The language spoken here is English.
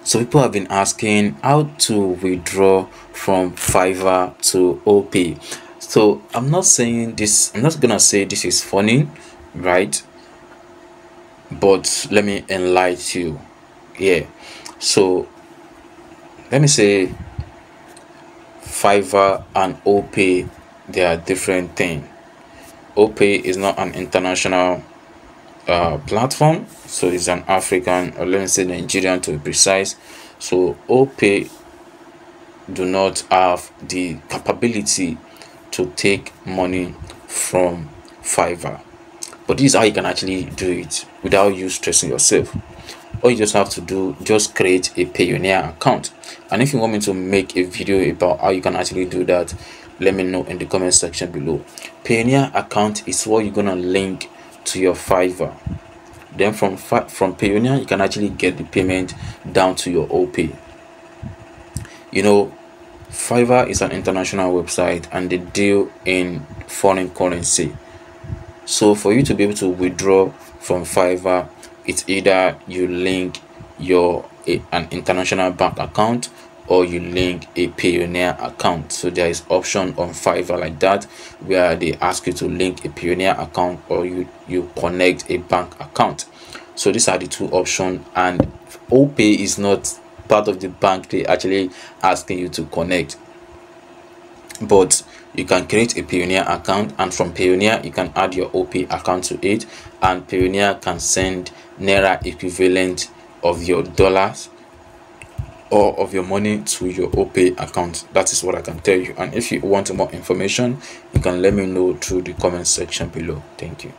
So people have been asking how to withdraw from Fiverr to Opay. So I'm not saying this, I'm not gonna say this is funny, right? But let me enlighten you. Yeah. So let me say Fiverr and Opay, they are different things. Opay is not an international platform, so it's an African, or let me say Nigerian to be precise. So Opay do not have the capability to take money from Fiverr, but this is how you can actually do it without you stressing yourself. All you just have to do, just create a Payoneer account. And if you want me to make a video about how you can actually do that, let me know in the comment section below. Payoneer account is what you're gonna link to your Fiverr. Then from Payoneer, you can actually get the payment down to your Opay. You know, Fiverr is an international website and they deal in foreign currency. So for you to be able to withdraw from Fiverr, it's either you link an international bank account or you link a Payoneer account. So there is option on Fiverr like that where they ask you to link a Payoneer account or you connect a bank account. So these are the two options, and Opay is not part of the bank they actually asking you to connect, but you can create a Payoneer account, and from Payoneer you can add your Opay account to it, and Payoneer can send Naira equivalent of your dollars or of your money to your Opay account. That is what I can tell you. And if you want more information, you can let me know through the comment section below. Thank you.